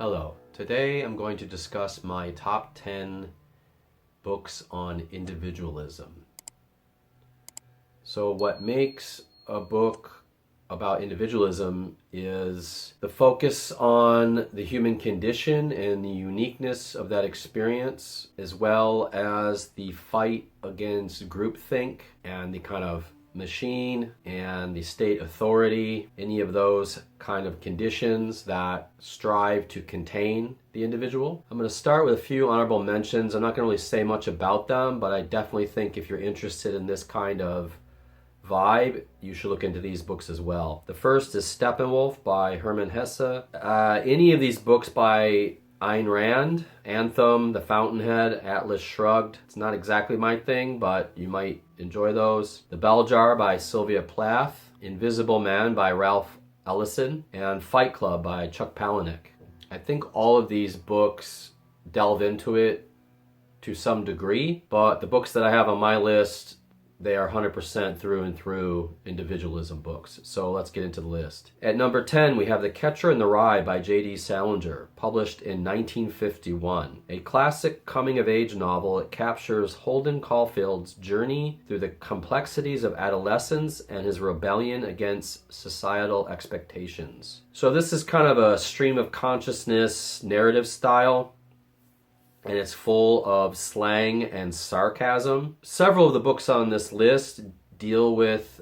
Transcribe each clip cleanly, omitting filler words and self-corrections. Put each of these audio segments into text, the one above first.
Hello, today I'm going to discuss my top 10 books on individualism. So what makes a book about individualism is the focus on the human condition and the uniqueness of that experience, as well as the fight against groupthink and the kind of machine and the state authority, any of those kind of conditions that strive to contain the individual. I'm going to start with a few honorable mentions. I'm not going to really say much about them, but I definitely think if you're interested in this kind of vibe, you should look into these books as well. The first is Steppenwolf by Herman Hesse. Any of these books by Ayn Rand, Anthem, The Fountainhead, Atlas Shrugged. It's not exactly my thing, but you might enjoy those. The Bell Jar by Sylvia Plath, Invisible Man by Ralph Ellison, and Fight Club by Chuck Palahniuk. I think all of these books delve into it to some degree, but the books that I have on my list, they are 100% through and through individualism books. So let's get into the list. At number 10, we have The Catcher in the Rye by J.D. Salinger, published in 1951. A classic coming-of-age novel, it captures Holden Caulfield's journey through the complexities of adolescence and his rebellion against societal expectations. So this is kind of a stream of consciousness narrative style, and it's full of slang and sarcasm. Several of the books on this list deal with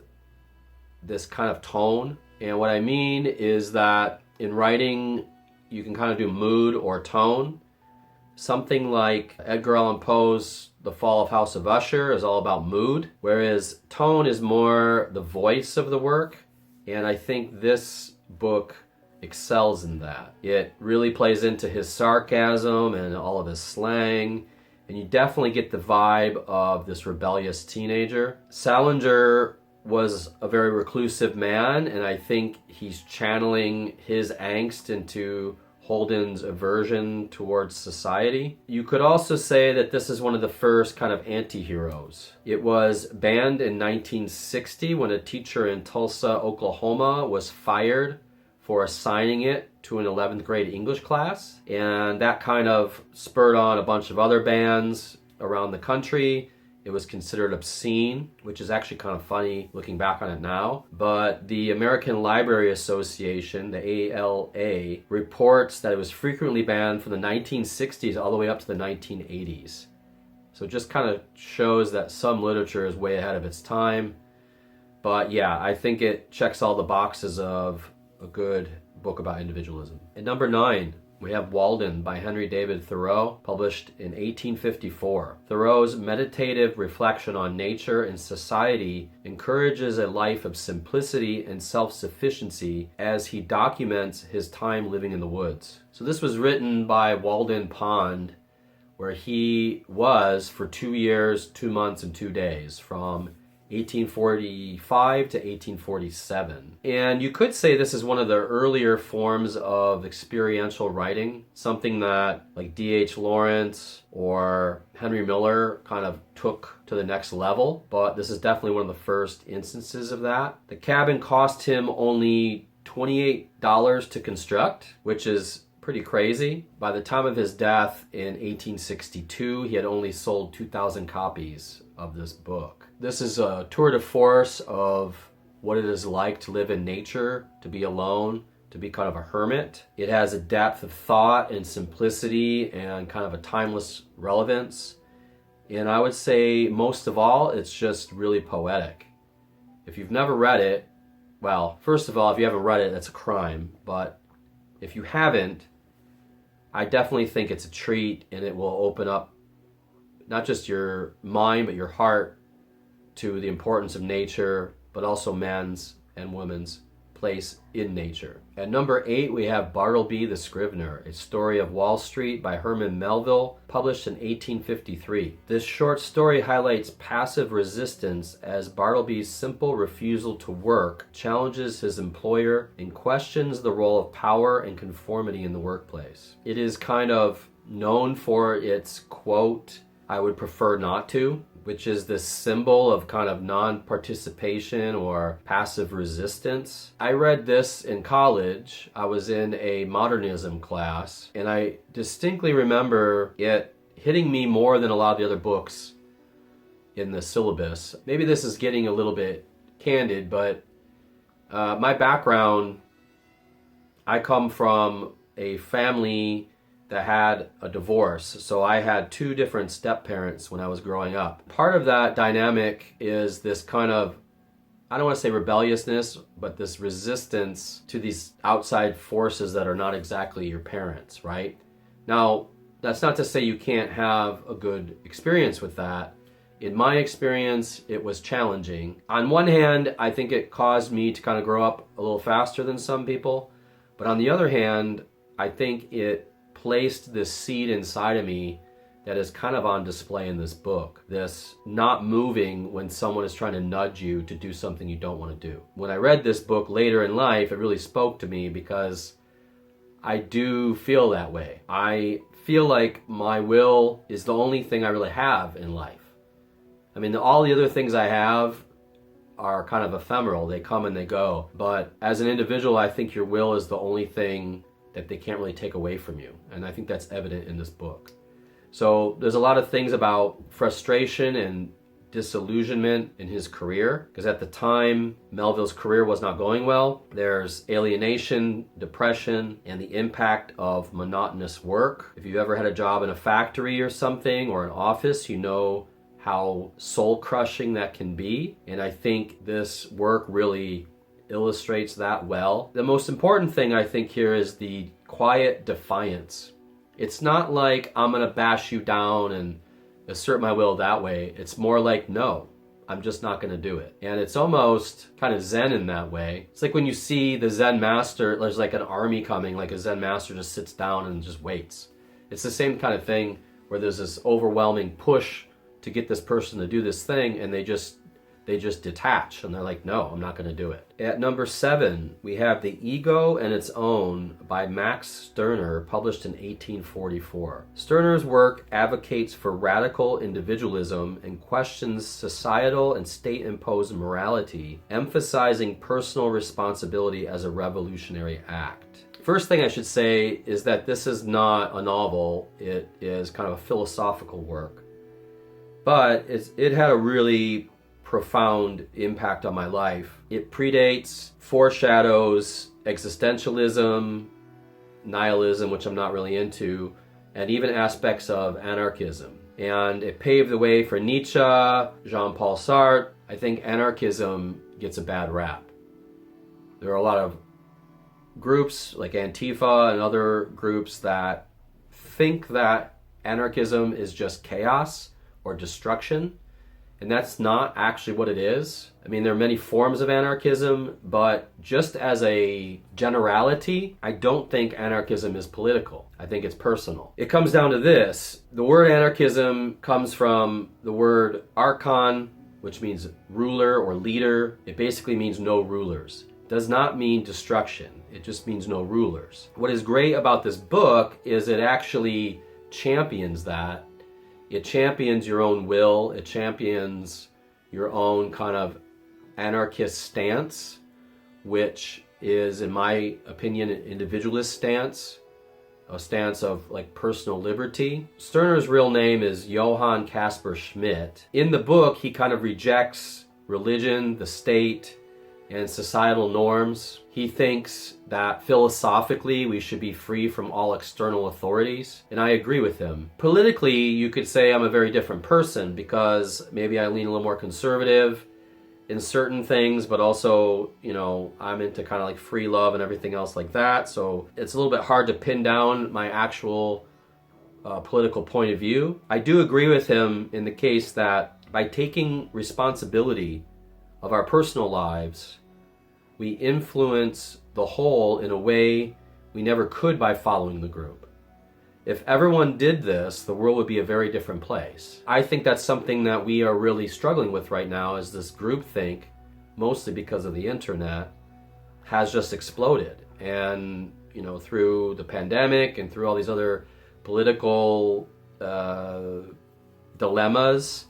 this kind of tone. And what I mean is that in writing, you can kind of do mood or tone. Something like Edgar Allan Poe's The Fall of House of Usher is all about mood, whereas tone is more the voice of the work. And I think this book excels in that. It really plays into his sarcasm and all of his slang, and you definitely get the vibe of this rebellious teenager. Salinger was a very reclusive man, and I think he's channeling his angst into Holden's aversion towards society. You could also say that this is one of the first kind of anti-heroes. It was banned in 1960 when a teacher in Tulsa, Oklahoma was fired for assigning it to an 11th grade English class. And that kind of spurred on a bunch of other bans around the country. It was considered obscene, which is actually kind of funny looking back on it now. But the American Library Association, the ALA, reports that it was frequently banned from the 1960s all the way up to the 1980s. So it just kind of shows that some literature is way ahead of its time. But yeah, I think it checks all the boxes of a good book about individualism. At number 9, we have Walden by Henry David Thoreau, published in 1854. Thoreau's meditative reflection on nature and society encourages a life of simplicity and self-sufficiency as he documents his time living in the woods. So this was written by Walden Pond, where he was for 2 years, 2 months, and 2 days, from 1845 to 1847. And you could say this is one of the earlier forms of experiential writing, something that like D.H. Lawrence or Henry Miller kind of took to the next level, but this is definitely one of the first instances of that. The cabin cost him only $28 to construct, which is pretty crazy. By the time of his death in 1862, he had only sold 2,000 copies of this book. This is a tour de force of what it is like to live in nature, to be alone, to be kind of a hermit. It has a depth of thought and simplicity and kind of a timeless relevance. And I would say most of all, it's just really poetic. If you've never read it, well, first of all, if you haven't read it, that's a crime. But if you haven't, I definitely think it's a treat, and it will open up not just your mind, but your heart to the importance of nature, but also man's and woman's place in nature. At number 8, we have Bartleby the Scrivener, a story of Wall Street by Herman Melville, published in 1853. This short story highlights passive resistance as Bartleby's simple refusal to work challenges his employer and questions the role of power and conformity in the workplace. It is kind of known for its quote, "I would prefer not to," which is this symbol of kind of non-participation or passive resistance. I read this in college. I was in a modernism class, and I distinctly remember it hitting me more than a lot of the other books in the syllabus. Maybe this is getting a little bit candid, but my background, I come from a family that had a divorce. So I had two different step-parents when I was growing up. Part of that dynamic is this kind of, I don't want to say rebelliousness, but this resistance to these outside forces that are not exactly your parents, right? Now, that's not to say you can't have a good experience with that. In my experience, it was challenging. On one hand, I think it caused me to kind of grow up a little faster than some people. But on the other hand, I think it placed this seed inside of me that is kind of on display in this book. This not moving when someone is trying to nudge you to do something you don't want to do. When I read this book later in life, it really spoke to me because I do feel that way. I feel like my will is the only thing I really have in life. I mean, all the other things I have are kind of ephemeral. They come and they go. But as an individual, I think your will is the only thing that they can't really take away from you. And I think that's evident in this book. So there's a lot of things about frustration and disillusionment in his career, because at the time, Melville's career was not going well. There's alienation, depression, and the impact of monotonous work. If you've ever had a job in a factory or something, or an office, you know how soul-crushing that can be. And I think this work really illustrates that well. The most important thing I think here is the quiet defiance. It's not like I'm gonna bash you down and assert my will that way. It's more like, no, I'm just not gonna do it. And it's almost kind of Zen in that way. It's like when you see the Zen master, there's like an army coming, like a Zen master just sits down and just waits. It's the same kind of thing where there's this overwhelming push to get this person to do this thing, and they just detach, and they're like, no, I'm not going to do it. At number 7, we have The Ego and Its Own by Max Stirner, published in 1844. Stirner's work advocates for radical individualism and questions societal and state-imposed morality, emphasizing personal responsibility as a revolutionary act. First thing I should say is that this is not a novel. It is kind of a philosophical work. But it had a really profound impact on my life. It predates, foreshadows existentialism, nihilism, which I'm not really into, and even aspects of anarchism. And it paved the way for Nietzsche, Jean-Paul Sartre. I think anarchism gets a bad rap. There are a lot of groups like Antifa and other groups that think that anarchism is just chaos or destruction, and that's not actually what it is. I mean, there are many forms of anarchism, but just as a generality, I don't think anarchism is political. I think it's personal. It comes down to this. The word anarchism comes from the word archon, which means ruler or leader. It basically means no rulers. It does not mean destruction. It just means no rulers. What is great about this book is it actually champions that. It champions your own will. It champions your own kind of anarchist stance, which is, in my opinion, an individualist stance, a stance of like personal liberty. Stirner's real name is Johann Caspar Schmidt. In the book, he kind of rejects religion, the state, and societal norms. He thinks that philosophically we should be free from all external authorities, and I agree with him. Politically, you could say I'm a very different person because maybe I lean a little more conservative in certain things, but also, you know, I'm into kind of like free love and everything else like that, so it's a little bit hard to pin down my actual political point of view. I do agree with him in the case that by taking responsibility of our personal lives, we influence the whole in a way we never could by following the group. If everyone did this, the world would be a very different place. I think that's something that we are really struggling with right now, is this groupthink, mostly because of the internet, has just exploded. And, you know, through the pandemic and through all these other political dilemmas,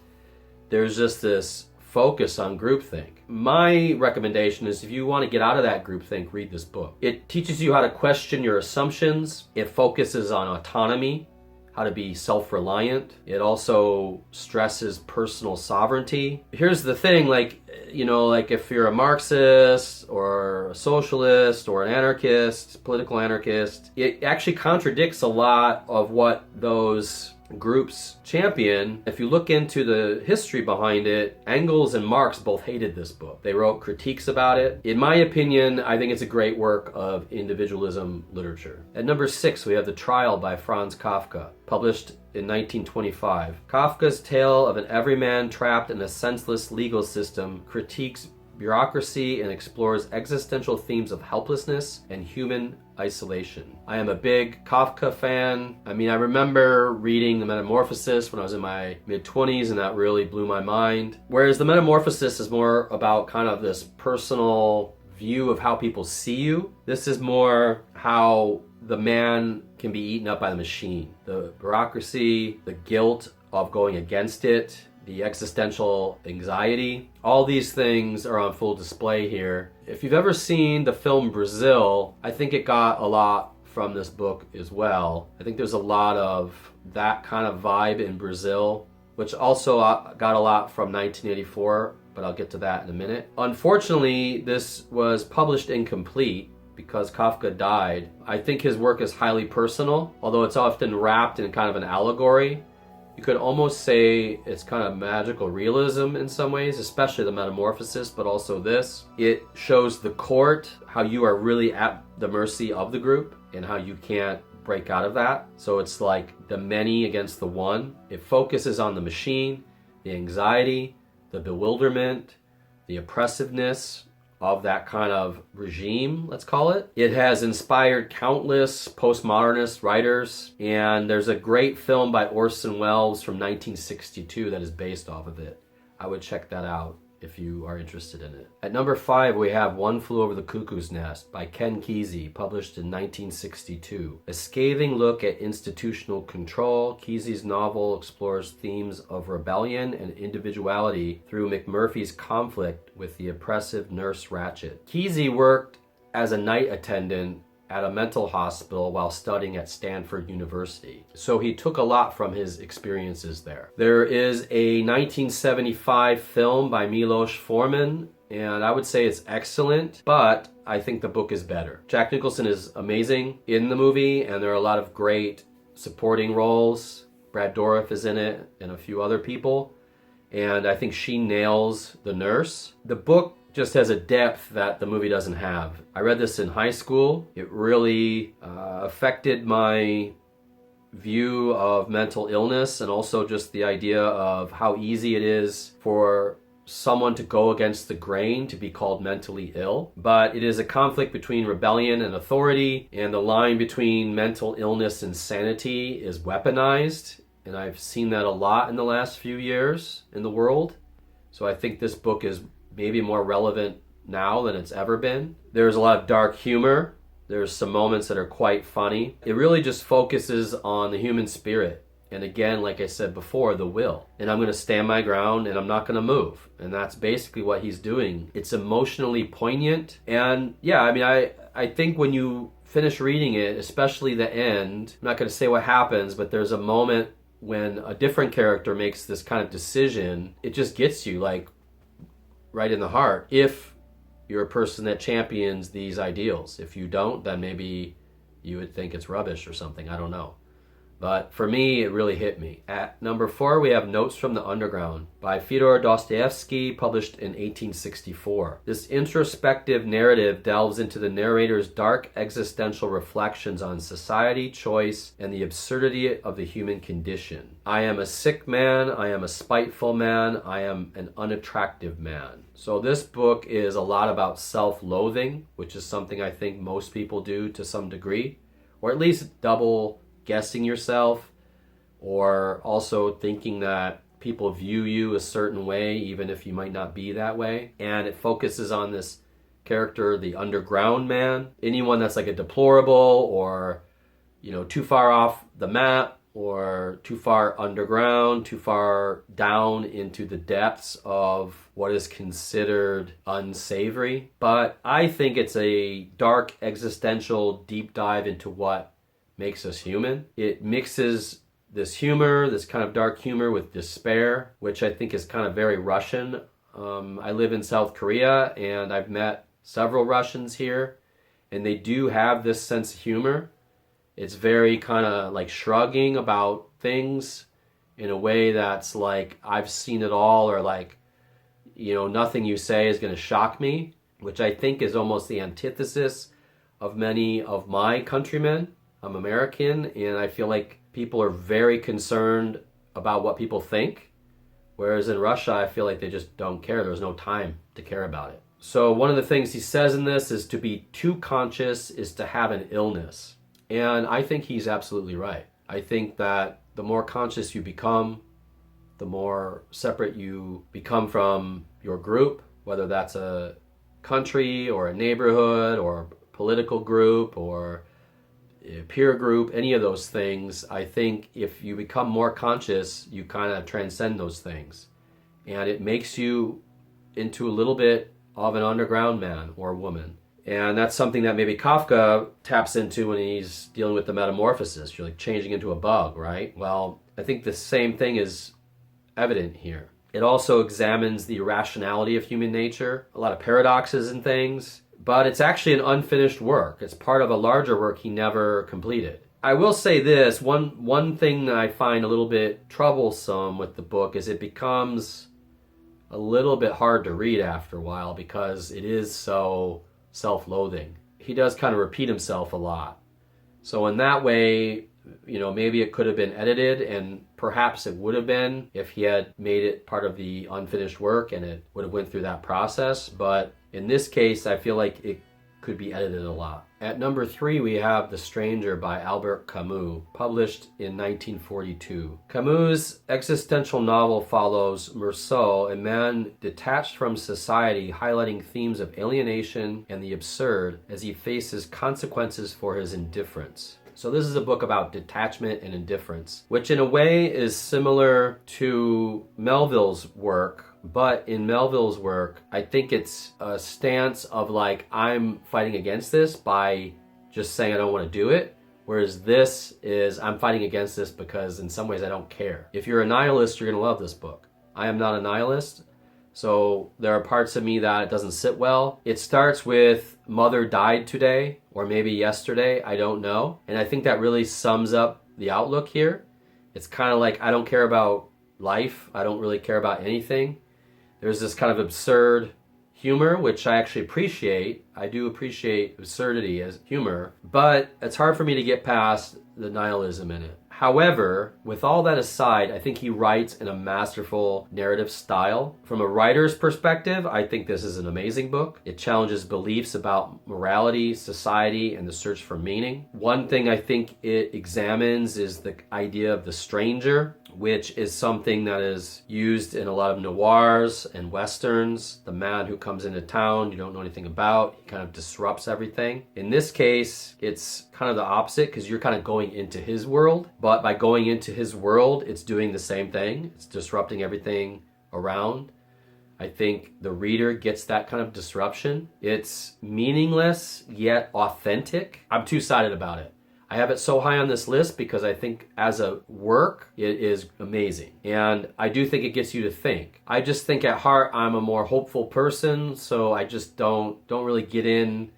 there's just this focus on groupthink. My recommendation is if you want to get out of that groupthink, read this book. It teaches you how to question your assumptions. It focuses on autonomy, how to be self-reliant. It also stresses personal sovereignty. Here's the thing, like if you're a Marxist or a socialist or an anarchist, political anarchist, it actually contradicts a lot of what those groups champion. If you look into the history behind it, Engels and Marx both hated this book. They wrote critiques about it. In my opinion, I think it's a great work of individualism literature. At number 6, we have The Trial by Franz Kafka, published in 1925. Kafka's tale of an everyman trapped in a senseless legal system critiques bureaucracy and explores existential themes of helplessness and human isolation. I am a big Kafka fan. I remember reading The Metamorphosis when I was in my mid-20s, and that really blew my mind. Whereas The Metamorphosis is more about kind of this personal view of how people see you. This is more how the man can be eaten up by the machine. The bureaucracy, the guilt of going against it, the existential anxiety. All these things are on full display here. If you've ever seen the film Brazil, I think it got a lot from this book as well. I think there's a lot of that kind of vibe in Brazil, which also got a lot from 1984, but I'll get to that in a minute. Unfortunately, this was published incomplete because Kafka died. I think his work is highly personal, although it's often wrapped in kind of an allegory. You could almost say it's kind of magical realism in some ways, especially The Metamorphosis, but also this. It shows the court, how you are really at the mercy of the group and how you can't break out of that. So it's like the many against the one. It focuses on the machine, the anxiety, the bewilderment, the oppressiveness of that kind of regime, let's call it. It has inspired countless postmodernist writers, and there's a great film by Orson Welles from 1962 that is based off of it. I would check that out if you are interested in it. At number 5, we have One Flew Over the Cuckoo's Nest by Ken Kesey, published in 1962. A scathing look at institutional control, Kesey's novel explores themes of rebellion and individuality through McMurphy's conflict with the oppressive Nurse Ratched. Kesey worked as a night attendant at a mental hospital while studying at Stanford University. So he took a lot from his experiences there. There is a 1975 film by Milos Forman, and I would say it's excellent, but I think the book is better. Jack Nicholson is amazing in the movie, and there are a lot of great supporting roles. Brad Dourif is in it, and a few other people, and I think she nails the nurse. The book just has a depth that the movie doesn't have. I read this in high school. It really affected my view of mental illness, and also just the idea of how easy it is for someone to go against the grain to be called mentally ill. But it is a conflict between rebellion and authority, and the line between mental illness and sanity is weaponized, and I've seen that a lot in the last few years in the world. So I think this book is maybe more relevant now than it's ever been. There's a lot of dark humor. There's some moments that are quite funny. It really just focuses on the human spirit. And again, like I said before, the will. And I'm going to stand my ground and I'm not going to move. And that's basically what he's doing. It's emotionally poignant. And yeah, I think when you finish reading it, especially the end, I'm not going to say what happens, but there's a moment when a different character makes this kind of decision. It just gets you like right in the heart if you're a person that champions these ideals. If you don't, then maybe you would think it's rubbish or something. I don't know. But for me, it really hit me. At number 4, we have Notes from the Underground by Fyodor Dostoevsky, published in 1864. This introspective narrative delves into the narrator's dark existential reflections on society, choice, and the absurdity of the human condition. I am a sick man. I am a spiteful man. I am an unattractive man. So this book is a lot about self-loathing, which is something I think most people do to some degree, or at least double guessing yourself, or also thinking that people view you a certain way even if you might not be that way. And it focuses on this character, the underground man, anyone that's like a deplorable or too far off the map, or too far underground, too far down into the depths of what is considered unsavory. But I think it's a dark existential deep dive into what makes us human. It mixes this humor, this kind of dark humor, with despair, which I think is kind of very Russian. I live in South Korea, and I've met several Russians here, and they do have this sense of humor. It's very kind of like shrugging about things in a way that's like, I've seen it all, or like, nothing you say is going to shock me, which I think is almost the antithesis of many of my countrymen. I'm American, and I feel like people are very concerned about what people think, whereas in Russia, I feel like they just don't care. There's no time to care about it. So one of the things he says in this is to be too conscious is to have an illness. And I think he's absolutely right. I think that the more conscious you become, the more separate you become from your group, whether that's a country or a neighborhood or a political group or a peer group, any of those things. I think if you become more conscious, you kind of transcend those things. And it makes you into a little bit of an underground man or woman. And that's something that maybe Kafka taps into when he's dealing with the metamorphosis. You're like changing into a bug, right? Well, I think the same thing is evident here. It also examines the irrationality of human nature, a lot of paradoxes and things, but it's actually an unfinished work. It's part of a larger work he never completed. I will say this, one thing that I find a little bit troublesome with the book is it becomes a little bit hard to read after a while because it is so self-loathing. He does kind of repeat himself a lot. So in that way, maybe it could have been edited, and perhaps it would have been if he had made it part of the unfinished work and it would have went through that process. But in this case, I feel like it could be edited a lot. At number 3, we have The Stranger by Albert Camus, published in 1942. Camus' existential novel follows Meursault, a man detached from society, highlighting themes of alienation and the absurd as he faces consequences for his indifference. So this is a book about detachment and indifference, which in a way is similar to Melville's work. But in Melville's work, I think it's a stance of like, I'm fighting against this by just saying I don't want to do it. Whereas this is, I'm fighting against this because in some ways I don't care. If you're a nihilist, you're going to love this book. I am not a nihilist. So there are parts of me that it doesn't sit well. It starts with mother died today, or maybe yesterday, I don't know. And I think that really sums up the outlook here. It's kind of like, I don't care about life. I don't really care about anything. There's this kind of absurd humor, which I actually appreciate. I do appreciate absurdity as humor, but it's hard for me to get past the nihilism in it. However, with all that aside, I think he writes in a masterful narrative style. From a writer's perspective, I think this is an amazing book. It challenges beliefs about morality, society, and the search for meaning. One thing I think it examines is the idea of the stranger, which is something that is used in a lot of noirs and westerns. The man who comes into town you don't know anything about, he kind of disrupts everything. In this case, it's kind of the opposite because you're kind of going into his world, but by going into his world, it's doing the same thing. It's disrupting everything around. I think the reader gets that kind of disruption. It's meaningless yet authentic. I'm two-sided about it. I have it so high on this list because I think as a work, it is amazing. And I do think it gets you to think. I just think at heart, I'm a more hopeful person, so I just don't really get in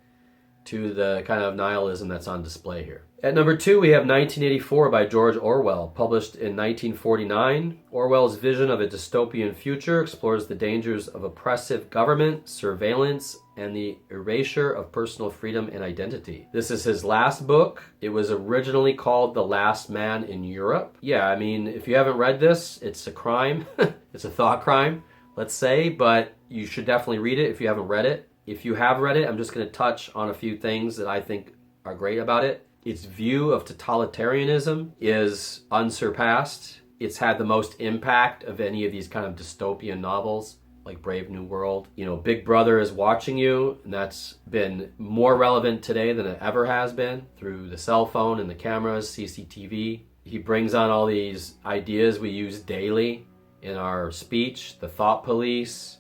to the kind of nihilism that's on display here. At number 2, we have 1984 by George Orwell, published in 1949. Orwell's vision of a dystopian future explores the dangers of oppressive government, surveillance, and the erasure of personal freedom and identity. This is his last book. It was originally called The Last Man in Europe. Yeah, I mean, if you haven't read this, it's a crime. It's a thought crime, let's say, but you should definitely read it if you haven't read it. If you have read it, I'm just going to touch on a few things that I think are great about it. Its view of totalitarianism is unsurpassed. It's had the most impact of any of these kind of dystopian novels, like Brave New World. Big Brother is watching you, and that's been more relevant today than it ever has been through the cell phone and the cameras, CCTV. he brings on all these ideas we use daily in our speech, the thought police,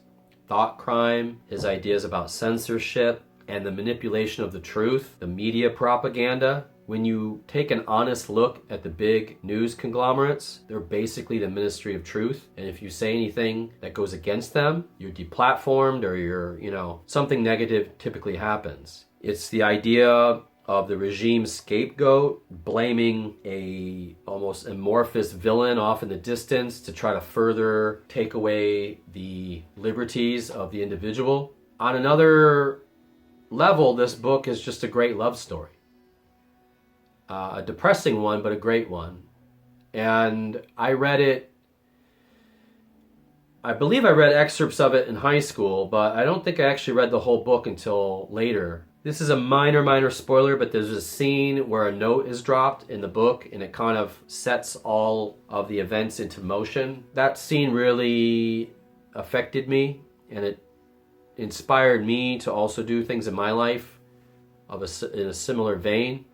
thought crime, his ideas about censorship and the manipulation of the truth, the media propaganda. When you take an honest look at the big news conglomerates, they're basically the ministry of truth. And if you say anything that goes against them, you're deplatformed or something negative typically happens. It's the idea of the regime scapegoat blaming a almost amorphous villain off in the distance to try to further take away the liberties of the individual. On another level, this book is just a great love story. A depressing one, but a great one. And I believe I read excerpts of it in high school, but I don't think I actually read the whole book until later. This is a minor spoiler, but there's a scene where a note is dropped in the book and it kind of sets all of the events into motion. That scene really affected me, and it inspired me to also do things in my life in a similar vein.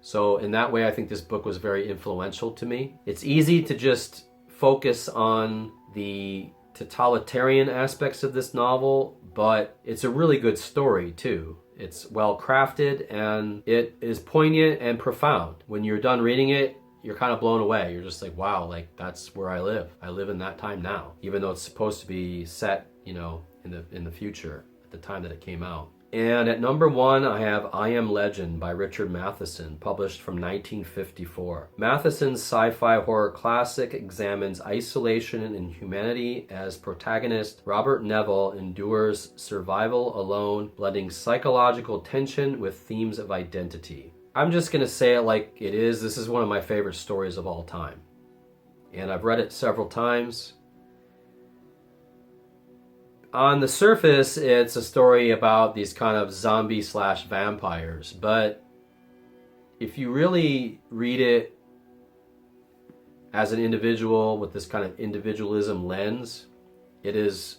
So in that way, I think this book was very influential to me. It's easy to just focus on the totalitarian aspects of this novel, but it's a really good story too. It's well crafted and it is poignant and profound. When you're done reading it, you're kind of blown away. You're just like, wow, like that's where I live. I live in that time now, even though it's supposed to be set, in the future at the time that it came out. And at number 1, I have I Am Legend by Richard Matheson, published from 1954. Matheson's sci-fi horror classic examines isolation and humanity as protagonist Robert Neville endures survival alone, blending psychological tension with themes of identity. I'm just going to say it like it is. This is one of my favorite stories of all time. And I've read it several times. On the surface, it's a story about these kind of zombie/vampires, but if you really read it as an individual with this kind of individualism lens, it's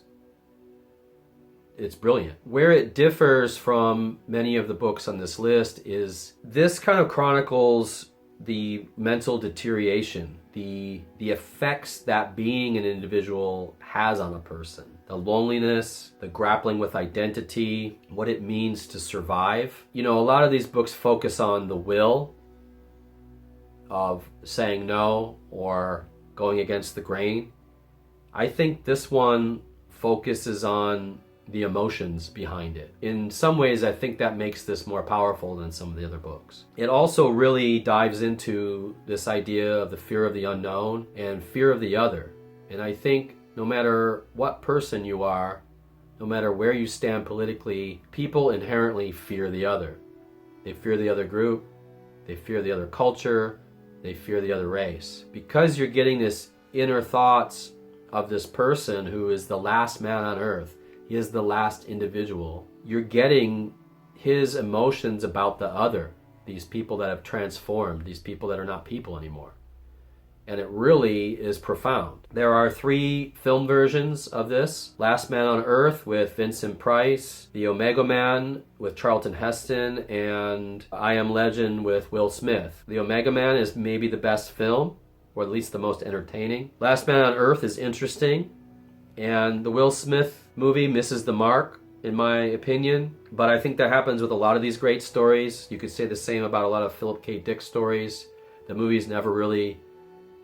brilliant. Where it differs from many of the books on this list is this kind of chronicles the mental deterioration, the effects that being an individual has on a person. The loneliness, the grappling with identity, what it means to survive. A lot of these books focus on the will of saying no or going against the grain. I think this one focuses on the emotions behind it. In some ways, I think that makes this more powerful than some of the other books. It also really dives into this idea of the fear of the unknown and fear of the other. And I think no matter what person you are, no matter where you stand politically, people inherently fear the other. They fear the other group, they fear the other culture, they fear the other race. Because you're getting this inner thoughts of this person who is the last man on earth, he is the last individual, you're getting his emotions about the other, these people that have transformed, these people that are not people anymore. And it really is profound. There are 3 film versions of this. Last Man on Earth with Vincent Price, The Omega Man with Charlton Heston, and I Am Legend with Will Smith. The Omega Man is maybe the best film, or at least the most entertaining. Last Man on Earth is interesting, and the Will Smith movie misses the mark, in my opinion. But I think that happens with a lot of these great stories. You could say the same about a lot of Philip K. Dick stories. The movies never really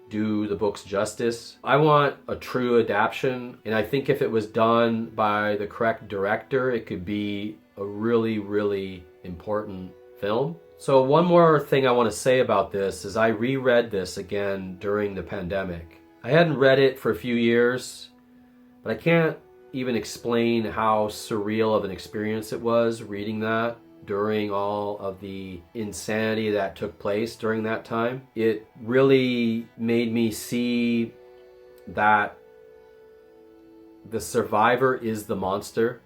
do the book's justice. I want a true adaptation, and I think if it was done by the correct director, it could be a really, really important film. So one more thing I want to say about this is I reread this again during the pandemic. I hadn't read it for a few years, but I can't even explain how surreal of an experience it was reading that during all of the insanity that took place during that time. It really made me see that the survivor is the monster,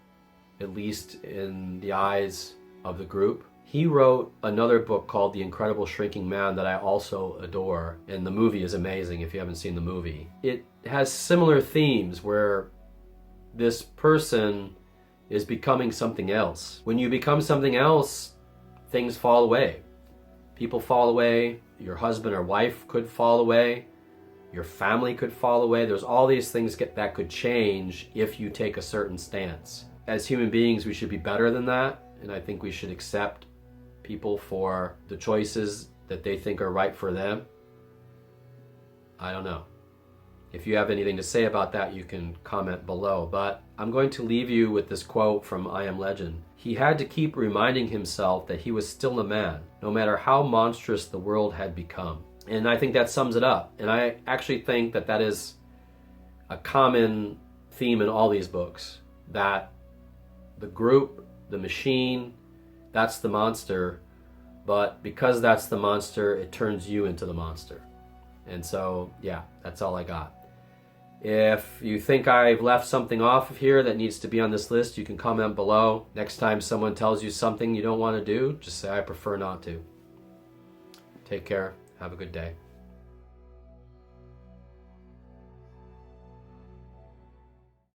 at least in the eyes of the group. He wrote another book called The Incredible Shrinking Man that I also adore, and the movie is amazing if you haven't seen the movie. It has similar themes where this person is becoming something else. When you become something else, things fall away. People fall away, your husband or wife could fall away. Your family could fall away. There's all these things that could change if you take a certain stance. As human beings, we should be better than that. And I think we should accept people for the choices that they think are right for them. I don't know. If you have anything to say about that, you can comment below. But I'm going to leave you with this quote from I Am Legend. He had to keep reminding himself that he was still a man, no matter how monstrous the world had become. And I think that sums it up. And I actually think that that is a common theme in all these books. That the group, the machine, that's the monster. But because that's the monster, it turns you into the monster. And so, yeah, that's all I got. If you think I've left something off of here that needs to be on this list, you can comment below. Next time someone tells you something you don't want to do, just say I prefer not to. Take care. Have a good day.